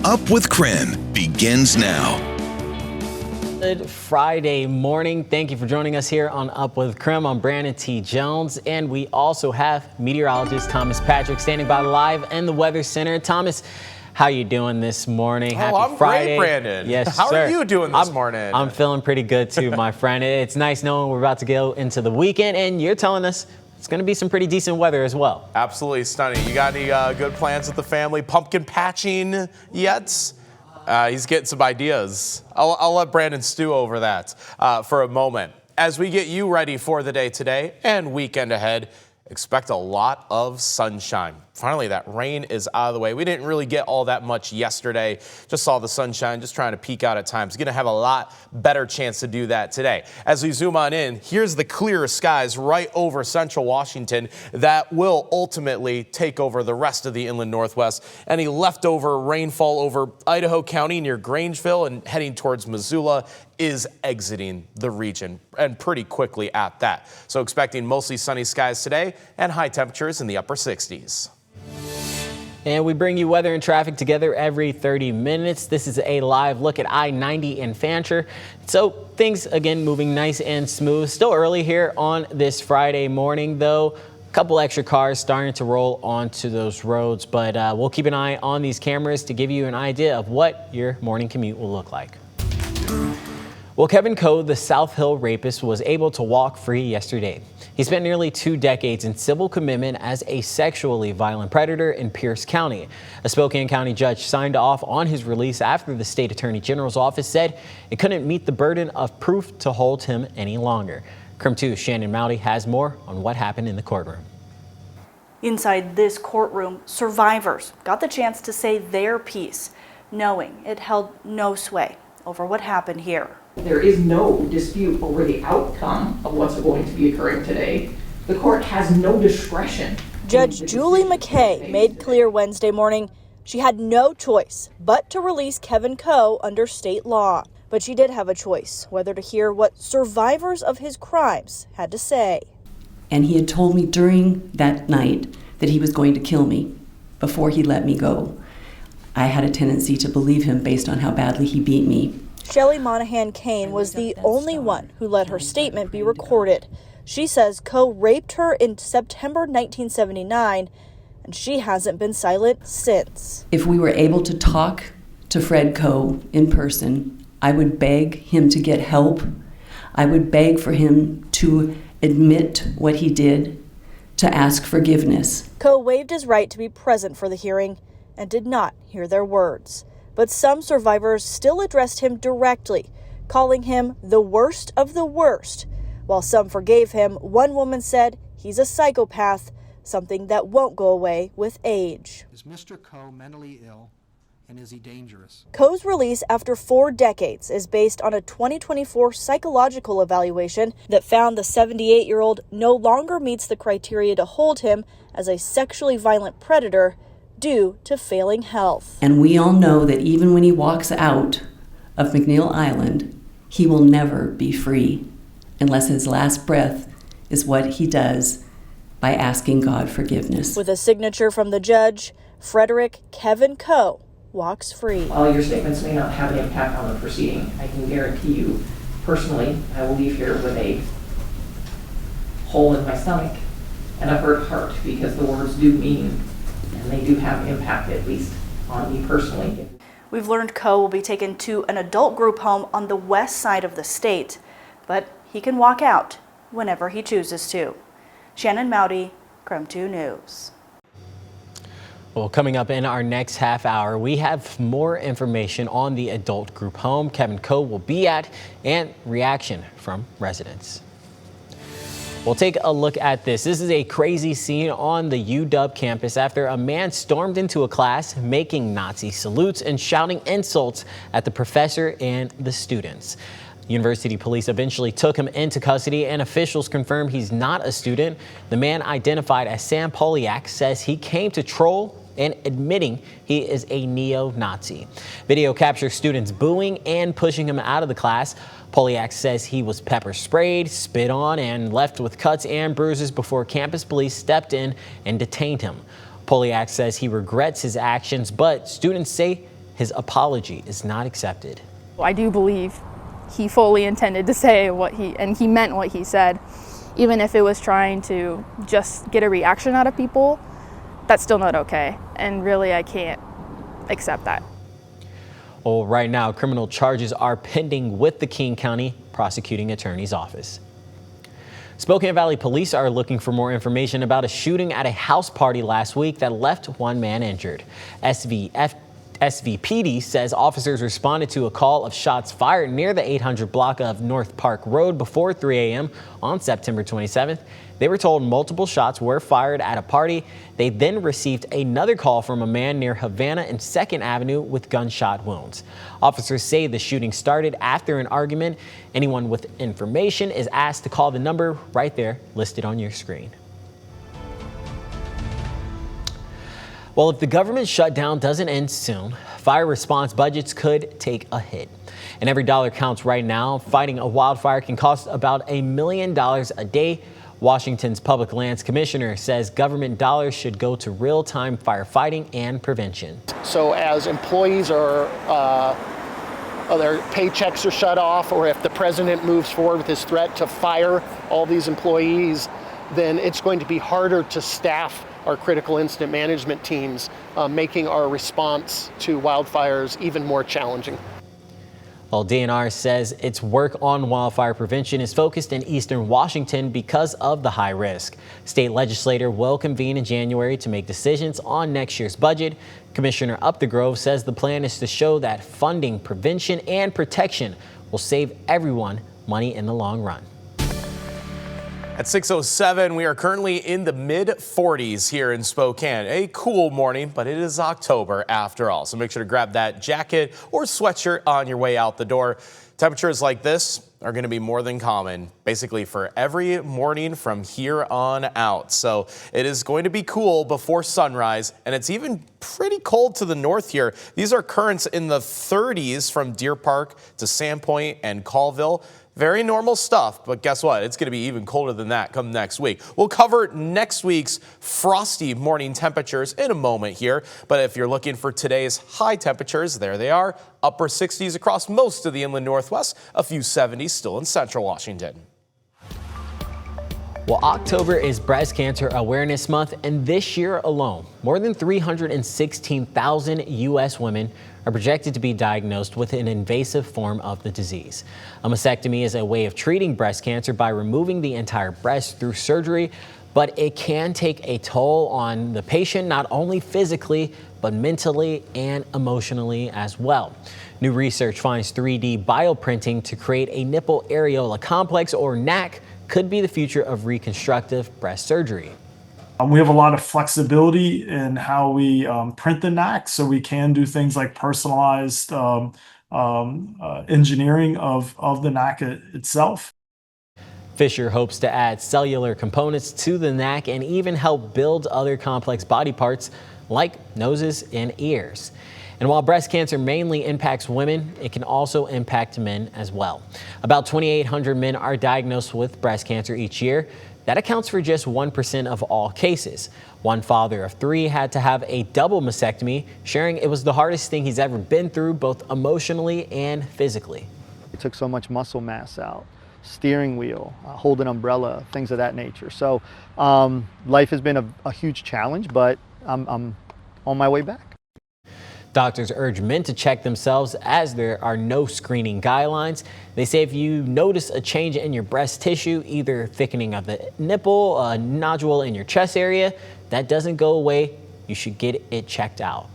Up with KREM begins now. Good Friday morning. Thank you for joining us here on Up with KREM. I'm Brandon T. Jones, and we also have meteorologist Thomas Patrick standing by live in the Weather Center. Thomas, how you doing this morning? Happy Friday. Great, Brandon. Yes, How sir. are you doing this morning? I'm feeling pretty good too, my friend. It's nice knowing we're about to go into the weekend, and you're telling us it's going to be some pretty decent weather as well. Absolutely stunning. You got any good plans with the family? Pumpkin patching yet? He's getting some ideas. I'll let Brandon stew over that for a moment. As we get you ready for the day today and weekend ahead, expect a lot of sunshine. Finally, that rain is out of the way. We didn't really get all that much yesterday. Just saw the sunshine, just trying to peek out at times. Going to have a lot better chance to do that today. As we zoom on in, here's the clear skies right over central Washington that will ultimately take over the rest of the inland Northwest. Any leftover rainfall over Idaho County near Grangeville and heading towards Missoula is exiting the region, and pretty quickly at that. So expecting mostly sunny skies today and high temperatures in the upper 60s. And we bring you weather and traffic together every 30 minutes. This is a live look at I-90 in Fancher. So things, again, moving nice and smooth. Still early here on this Friday morning, though. A couple extra cars starting to roll onto those roads, but we'll keep an eye on these cameras to give you an idea of what your morning commute will look like. Well, Kevin Coe, the South Hill Rapist, was able to walk free yesterday. He spent nearly 2 decades in civil commitment as a sexually violent predator in Pierce County. A Spokane County judge signed off on his release after the state attorney general's office said it couldn't meet the burden of proof to hold him any longer. KREM 2's Shannon Mowdy has more on what happened in the courtroom. Inside this courtroom, survivors got the chance to say their piece, knowing it held no sway over what happened here. There is no dispute over the outcome of what's going to be occurring today. The court has no discretion. Judge Julie McKay made clear Wednesday morning she had no choice but to release Kevin Coe under state law. But she did have a choice whether to hear what survivors of his crimes had to say. And he had told me during that night that he was going to kill me before he let me go. I had a tendency to believe him based on how badly he beat me. Shelley Monahan Kane was the only one who let her statement be recorded. She says Coe raped her in September 1979, and she hasn't been silent since. If we were able to talk to Fred Coe in person, I would beg him to get help. I would beg for him to admit what he did, to ask forgiveness. Coe waived his right to be present for the hearing and did not hear their words. But some survivors still addressed him directly, calling him the worst of the worst. While some forgave him, one woman said he's a psychopath, something that won't go away with age. Is Mr. Coe mentally ill, and is he dangerous? Coe's release after 4 decades is based on a 2024 psychological evaluation that found the 78-year-old no longer meets the criteria to hold him as a sexually violent predator due to failing health. And we all know that even when he walks out of McNeil Island, he will never be free unless his last breath is what he does by asking God forgiveness. With a signature from the judge, Frederick Kevin Coe walks free. While your statements may not have an impact on the proceeding, I can guarantee you personally, I will leave here with a hole in my stomach and a hurt heart, because the words do mean, and they do have impact, at least on me personally. We've learned Coe will be taken to an adult group home on the west side of the state, but he can walk out whenever he chooses to. Shannon Mowdy, KREM 2 News. Well, coming up in our next half hour, we have more information on the adult group home Kevin Coe will be at and reaction from residents. We'll take a look at this. This is a crazy scene on the UW campus after a man stormed into a class making Nazi salutes and shouting insults at the professor and the students. University police eventually took him into custody, and officials confirmed he's not a student. The man, identified as Sam Poliak, says he came to troll and admitting he is a neo-Nazi. Video captures students booing and pushing him out of the class. Poliak says he was pepper sprayed, spit on, and left with cuts and bruises before campus police stepped in and detained him. Poliak says he regrets his actions, but students say his apology is not accepted. I do believe he fully intended to say and he meant what he said. Even if it was trying to just get a reaction out of people, that's still not okay. And really, I can't accept that. Well, right now, criminal charges are pending with the King County Prosecuting Attorney's Office. Spokane Valley Police are looking for more information about a shooting at a house party last week that left one man injured. SVPD says officers responded to a call of shots fired near the 800 block of North Park Road before 3 a.m. on September 27th. They were told multiple shots were fired at a party. They then received another call from a man near Havana and 2nd Avenue with gunshot wounds. Officers say the shooting started after an argument. Anyone with information is asked to call the number right there listed on your screen. Well, if the government shutdown doesn't end soon, fire response budgets could take a hit. And every dollar counts right now. Fighting a wildfire can cost about $1 million a day. Washington's Public Lands Commissioner says government dollars should go to real-time firefighting and prevention. So as employees their paychecks are shut off, or if the president moves forward with his threat to fire all these employees, then it's going to be harder to staff our critical incident management teams, making our response to wildfires even more challenging. Well, DNR says its work on wildfire prevention is focused in eastern Washington because of the high risk. State legislature will convene in January to make decisions on next year's budget. Commissioner Upthegrove says the plan is to show that funding prevention and protection will save everyone money in the long run. At 6:07, we are currently in the mid-40s here in Spokane. A cool morning, but it is October after all. So make sure to grab that jacket or sweatshirt on your way out the door. Temperatures like this are going to be more than common, basically for every morning from here on out. So it is going to be cool before sunrise, and it's even pretty cold to the north here. These are currents in the 30s from Deer Park to Sandpoint and Colville. Very normal stuff, but guess what? It's going to be even colder than that come next week. We'll cover next week's frosty morning temperatures in a moment here, but if you're looking for today's high temperatures, there they are. Upper 60s across most of the inland northwest, a few 70s still in central Washington. Well, October is Breast Cancer Awareness Month, and this year alone, more than 316,000 U.S. women are projected to be diagnosed with an invasive form of the disease. A mastectomy is a way of treating breast cancer by removing the entire breast through surgery, but it can take a toll on the patient, not only physically, but mentally and emotionally as well. New research finds 3D bioprinting to create a nipple areola complex, or NAC, could be the future of reconstructive breast surgery. We have a lot of flexibility in how we print the NAC, so we can do things like personalized engineering of the NAC itself. Fisher hopes to add cellular components to the NAC and even help build other complex body parts like noses and ears. And while breast cancer mainly impacts women, it can also impact men as well. About 2,800 men are diagnosed with breast cancer each year. That accounts for just 1% of all cases. One father of 3 had to have a double mastectomy, sharing it was the hardest thing he's ever been through, both emotionally and physically. It took so much muscle mass out, steering wheel, hold an umbrella, things of that nature. So life has been a huge challenge, but I'm on my way back. Doctors urge men to check themselves as there are no screening guidelines. They say if you notice a change in your breast tissue, either thickening of the nipple, a nodule in your chest area, that doesn't go away, you should get it checked out.